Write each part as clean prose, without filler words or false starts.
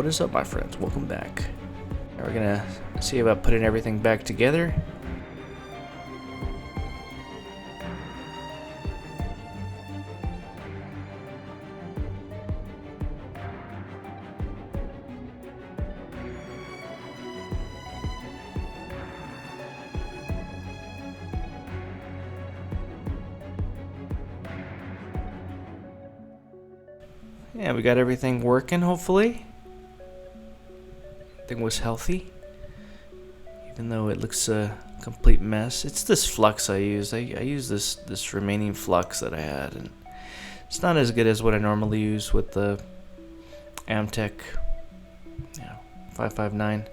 What is up, my friends? Welcome back. Now we're gonna see about putting everything back together. Yeah, we got everything working, hopefully. Everything was healthy. Even though it looks a complete mess. It's this flux I use. I use this remaining flux that I had. And it's not as good as what I normally use with the Amtech 559.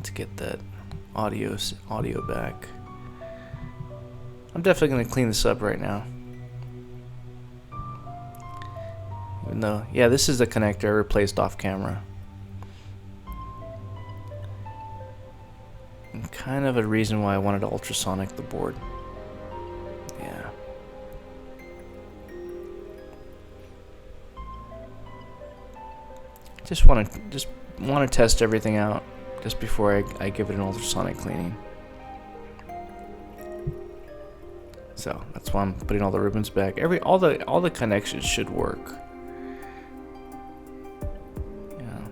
To get that audio back. I'm definitely going to clean this up right now. Even though, yeah, this is the connector I replaced off camera. And kind of a reason why I wanted to ultrasonic the board. Yeah. Just want to test everything out just before I give it an ultrasonic cleaning. So that's why I'm putting all the ribbons back. All the connections should work. Yeah.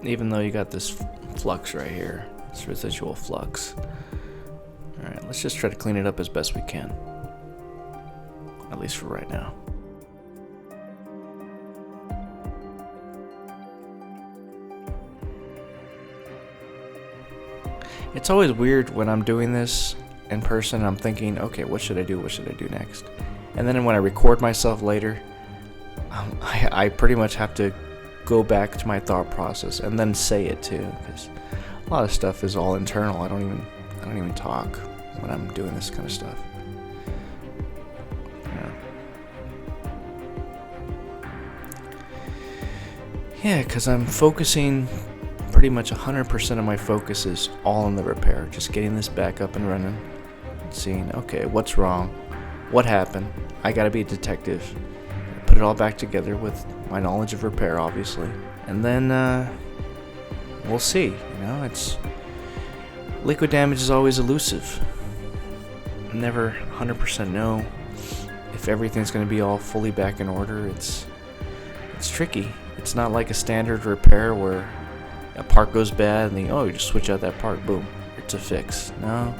Even though you got this flux right here, this residual flux. All right, let's just try to clean it up as best we can. At least for right now. It's always weird when I'm doing this in person. I'm thinking, okay, what should I do? What should I do next? And then when I record myself later, I pretty much have to go back to my thought process and then say it too, because a lot of stuff is all internal. I don't even talk when I'm doing this kind of stuff. Yeah, because I'm focusing. Pretty much 100% of my focus is all on the repair, just getting this back up and running, seeing, okay, what's wrong, what happened. I gotta be a detective, put it all back together with my knowledge of repair, obviously, and then we'll see. It's liquid damage is always elusive. Never 100% know if everything's gonna be all fully back in order. It's tricky. It's not like a standard repair where a part goes bad and you just switch out that part, boom, it's a fix. No,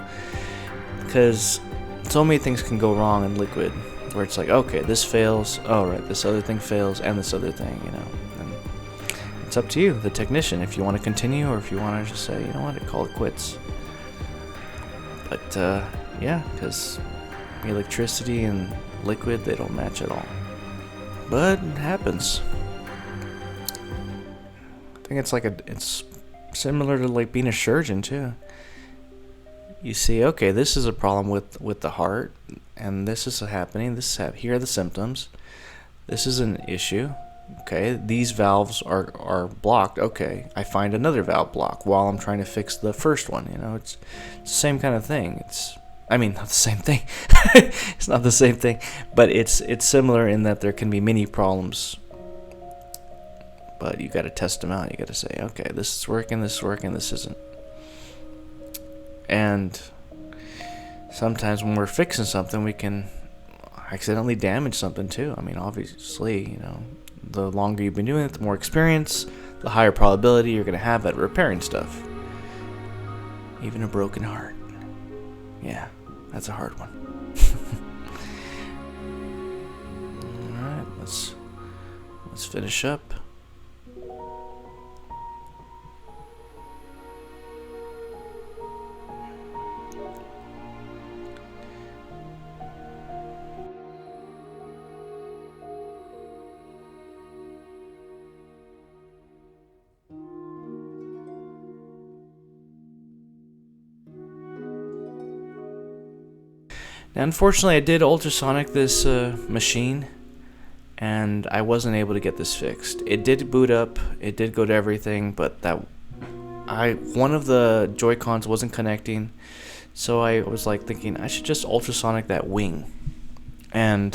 because so many things can go wrong in liquid, where it's like, okay, this fails, right, this other thing fails, and this other thing, and it's up to you, the technician, if you want to continue or if you want to just say, you know what, call it quits. But yeah, because electricity and liquid, they don't match at all, but it happens. I think it's similar to like being a surgeon too. You see, okay, this is a problem with the heart, and this is happening. Here are the symptoms. This is an issue. Okay, these valves are blocked. Okay, I find another valve block while I'm trying to fix the first one. It's the same kind of thing. Not the same thing. It's not the same thing, but it's similar in that there can be many problems. But you got to test them out. You got to say, okay, this is working, this isn't. And sometimes when we're fixing something, we can accidentally damage something too. Obviously, the longer you've been doing it, the more experience, the higher probability you're going to have at repairing stuff. Even a broken heart. Yeah, that's a hard one. All right, let's finish up. Now, unfortunately, I did ultrasonic this machine, and I wasn't able to get this fixed. It did boot up, it did go to everything, but one of the Joy-Cons wasn't connecting, So I was like thinking I should just ultrasonic that wing. And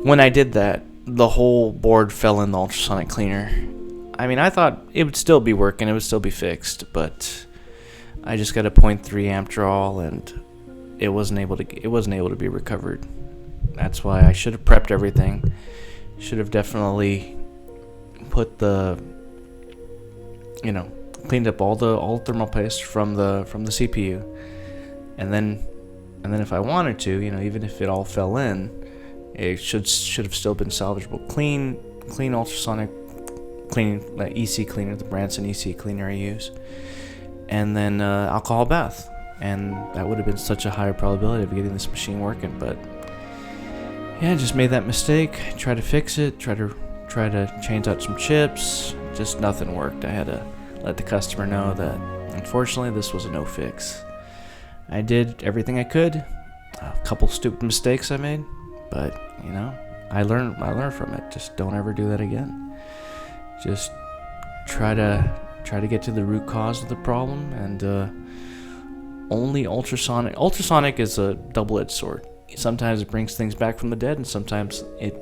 when I did that, the whole board fell in the ultrasonic cleaner. I mean, I thought it would still be working, it would still be fixed, but I just got a 0.3 amp draw, and it wasn't able to be recovered. That's why I should have prepped everything. Should have definitely put the, cleaned up all the thermal paste from the CPU, and then if I wanted to, even if it all fell in, it should have still been salvageable. Clean ultrasonic cleaning, EC cleaner, the Branson EC cleaner I use, and then alcohol bath, and that would have been such a higher probability of getting this machine working. But yeah, I just made that mistake. Try to fix it. Try to change out some chips. Just nothing worked. I had to let the customer know that unfortunately this was a no fix. I did everything I could. A couple stupid mistakes I made, but I learned from it. Just don't ever do that again. Just try to get to the root cause of the problem, and only ultrasonic. Ultrasonic is a double-edged sword. Sometimes it brings things back from the dead, and sometimes it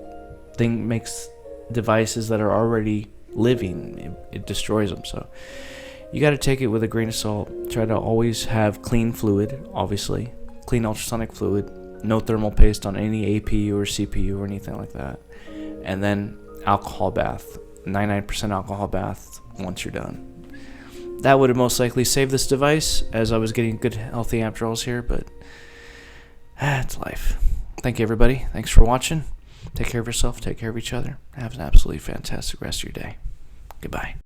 makes devices that are already living, it destroys them. So you got to take it with a grain of salt. Try to always have clean fluid, obviously, clean ultrasonic fluid, no thermal paste on any APU or CPU or anything like that, and then alcohol bath, 99% alcohol bath once you're done. That would have most likely saved this device, as I was getting good healthy amp draws here, but it's life. Thank you, everybody. Thanks for watching. Take care of yourself. Take care of each other. Have an absolutely fantastic rest of your day. Goodbye.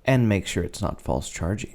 and make sure it's not false charging.